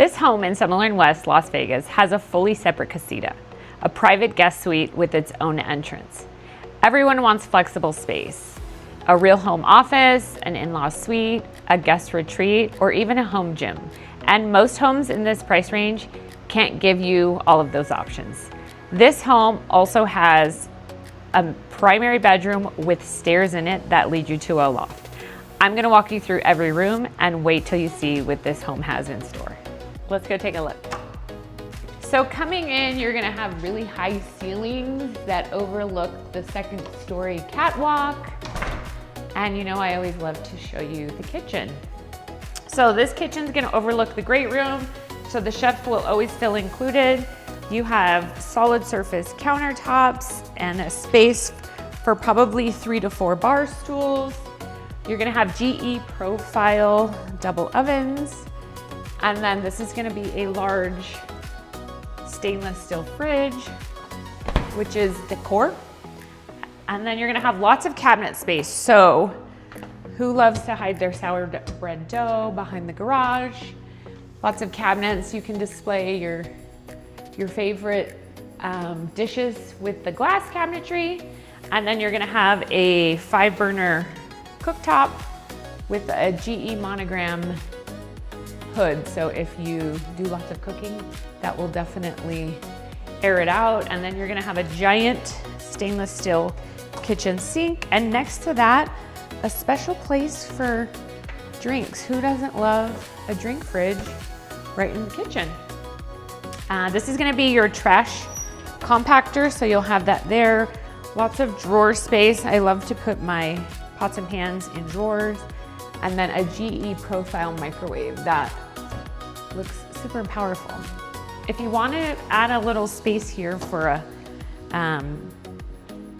This home in Summerlin West, Las Vegas, has a fully separate casita, a private guest suite with its own entrance. Everyone wants flexible space, a real home office, an in-law suite, a guest retreat, or even a home gym. And most homes in this price range can't give you all of those options. This home also has a primary bedroom with stairs in it that lead you to a loft. I'm gonna walk you through every room and wait till you see what this home has in store. Let's go take a look. So coming in, you're gonna have really high ceilings that overlook the second story catwalk. And you know, I always love to show you the kitchen. So this kitchen's gonna overlook the great room, so the chef will always feel included. You have solid surface countertops and a space for probably 3 to 4 bar stools. You're gonna have GE profile double ovens. And then this is gonna be a large stainless steel fridge, which is decor. And then you're gonna have lots of cabinet space. So who loves to hide their sour bread dough behind the garage? Lots of cabinets. You can display your favorite dishes with the glass cabinetry. And then you're gonna have a 5-burner cooktop with a GE monogram hood. So if you do lots of cooking, that will definitely air it out. And then you're gonna have a giant stainless steel kitchen sink. And next to that, a special place for drinks. Who doesn't love a drink fridge right in the kitchen? This is gonna be your trash compactor, so you'll have that there. Lots of drawer space. I love to put my pots and pans in drawers. And then a GE profile microwave that looks super powerful. If you want to add a little space here for a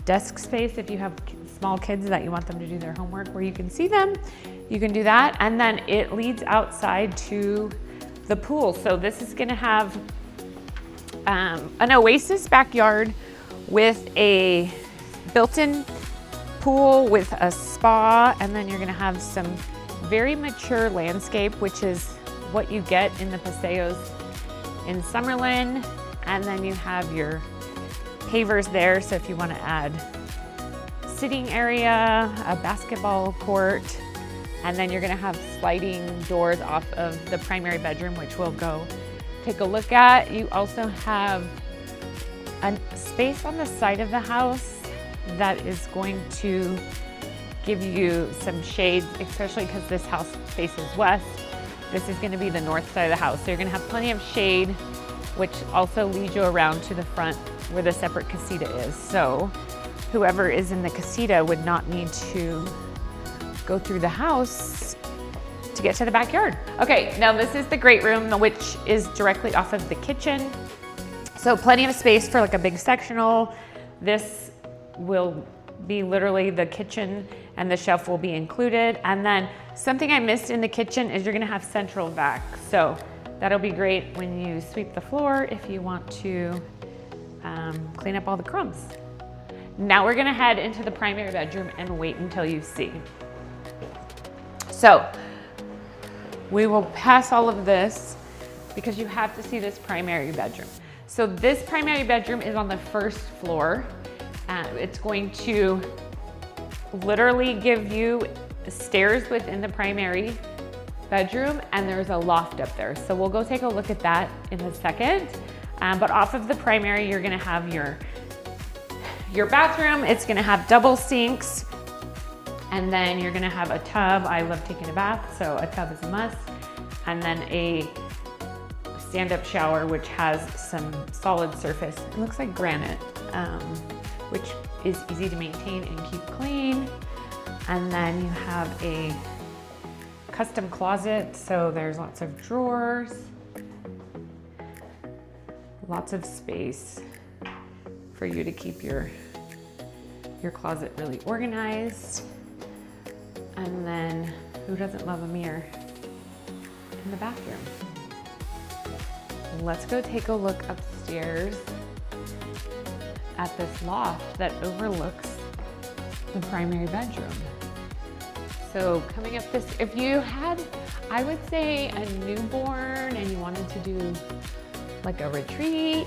desk space, if you have small kids that you want them to do their homework where you can see them, you can do that. And then it leads outside to the pool. So this is gonna have an Oasis Backyard with a built-in pool with a spa, and then you're gonna have some very mature landscape, which is what you get in the Paseos in Summerlin. And then you have your pavers there, so if you wanna add sitting area, a basketball court, and then you're gonna have sliding doors off of the primary bedroom, which we'll go take a look at. You also have a space on the side of the house that is going to give you some shade, especially because this house faces west. This is gonna be the north side of the house. So you're gonna have plenty of shade, which also leads you around to the front where the separate casita is. So whoever is in the casita would not need to go through the house to get to the backyard. Okay, now this is the great room, which is directly off of the kitchen. So plenty of space for like a big sectional. This will be literally the kitchen and the shelf will be included. And then something I missed in the kitchen is you're gonna have central vac. So that'll be great when you sweep the floor if you want to clean up all the crumbs. Now we're gonna head into the primary bedroom and wait until you see. So we will pass all of this because you have to see this primary bedroom. So this primary bedroom is on the first floor. It's going to literally give you stairs within the primary bedroom, and there's a loft up there. So we'll go take a look at that in a second. But off of the primary, you're gonna have your bathroom. It's gonna have double sinks, and then you're gonna have a tub. I love taking a bath, so a tub is a must. And then a stand-up shower, which has some solid surface. It looks like granite, which is easy to maintain and keep clean. And then you have a custom closet, so there's lots of drawers, lots of space for you to keep your closet really organized. And then who doesn't love a mirror in the bathroom? Let's go take a look upstairs at this loft that overlooks the primary bedroom. So coming up this, if you had, I would say, a newborn and you wanted wanting to do like a retreat,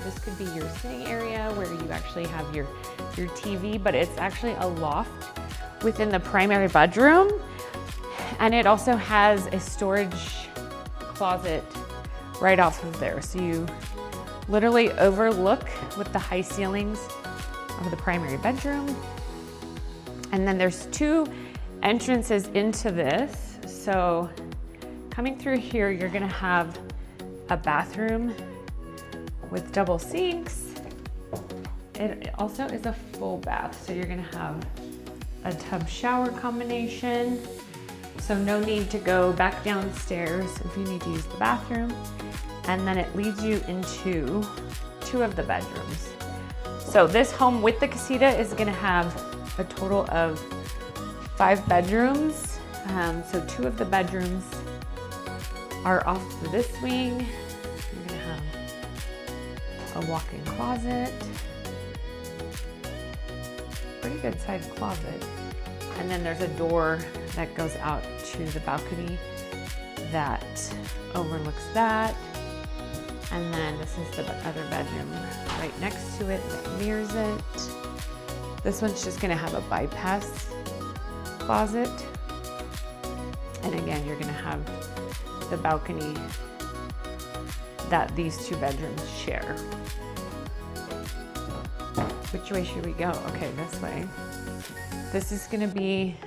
this could be your sitting area where you actually have your TV, but it's actually a loft within the primary bedroom. And it also has a storage closet right off of there. So you literally overlook with the high ceilings of the primary bedroom. And then there's 2 entrances into this. So coming through here, you're gonna have a bathroom with double sinks. It also is a full bath. So you're gonna have a tub shower combination. So no need to go back downstairs if you need to use the bathroom. And then it leads you into 2 of the bedrooms. So this home with the casita is gonna have a total of 5 bedrooms. So 2 of the bedrooms are off to this wing. You're gonna have a walk-in closet. Pretty good sized closet. And then there's a door that goes out to the balcony that overlooks that. And then this is the other bedroom right next to it that mirrors it. This one's just gonna have a bypass closet. And again, you're gonna have the balcony that these 2 bedrooms share. Which way should we go? Okay, this way. This is gonna be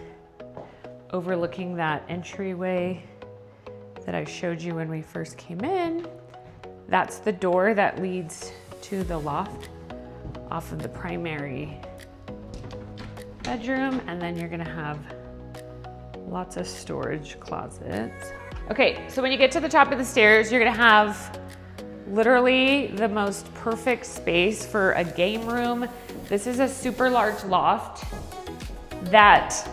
overlooking that entryway that I showed you when we first came in. That's the door that leads to the loft off of the primary bedroom. And then you're gonna have lots of storage closets. Okay, so when you get to the top of the stairs, you're gonna have literally the most perfect space for a game room. This is a super large loft that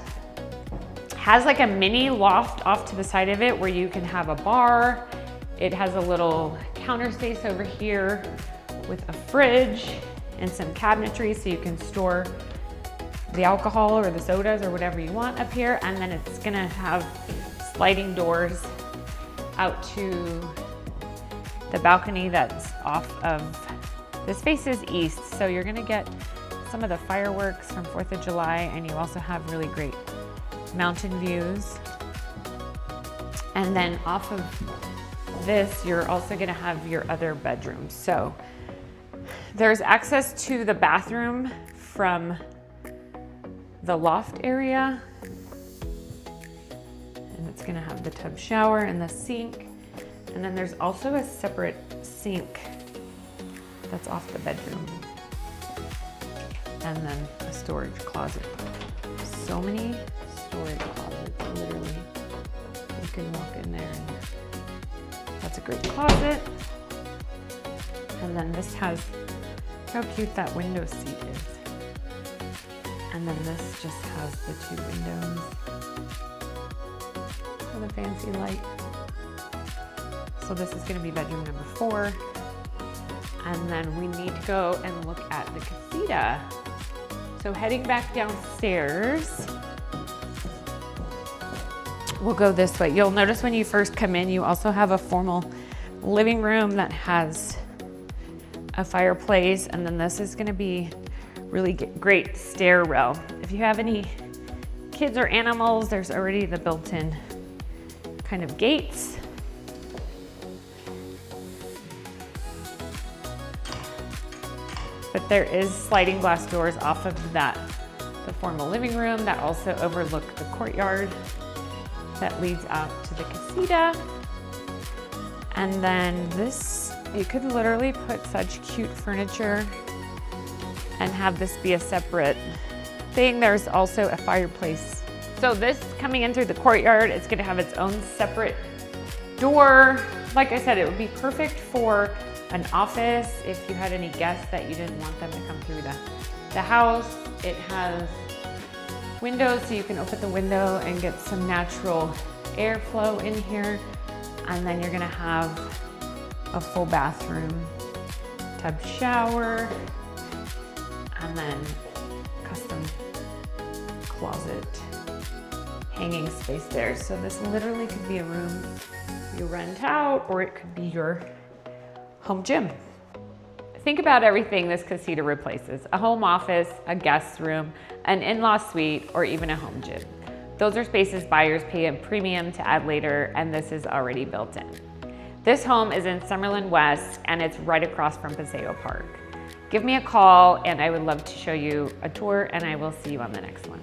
has like a mini loft off to the side of it where you can have a bar. It has a little counter space over here with a fridge and some cabinetry so you can store the alcohol or the sodas or whatever you want up here. And then it's gonna have sliding doors out to the balcony that's off of, this faces east. So you're gonna get some of the fireworks from 4th of July, and you also have really great mountain views. And then off of this, you're also gonna have your other bedrooms. So there's access to the bathroom from the loft area. And it's gonna have the tub shower and the sink. And then there's also a separate sink that's off the bedroom. And then a storage closet. So many storage closets, literally. You can walk in there and that's a great closet. And then this has, look how cute that window seat is. And then this just has the 2 windows with a fancy light. So this is gonna be bedroom number 4. And then we need to go and look at the casita. So heading back downstairs, we'll go this way. You'll notice when you first come in, you also have a formal living room that has a fireplace. And then this is gonna be really great stair rail. If you have any kids or animals, there's already the built-in kind of gates. But there is sliding glass doors off of that, the formal living room that also overlook the courtyard that leads out to the casita. And then this, you could literally put such cute furniture and have this be a separate thing. There's also a fireplace. So this coming in through the courtyard, it's gonna have its own separate door. Like I said, it would be perfect for an office if you had any guests that you didn't want them to come through the house. It has windows so you can open the window and get some natural airflow in here. And then you're gonna have a full bathroom, tub shower, and then custom closet hanging space there. So this literally could be a room you rent out, or it could be your home gym. Think about everything this casita replaces: a home office, a guest room, an in-law suite, or even a home gym. Those are spaces buyers pay a premium to add later, and this is already built in. This home is in Summerlin West, and it's right across from Paseo Park. Give me a call, and I would love to show you a tour, and I will see you on the next one.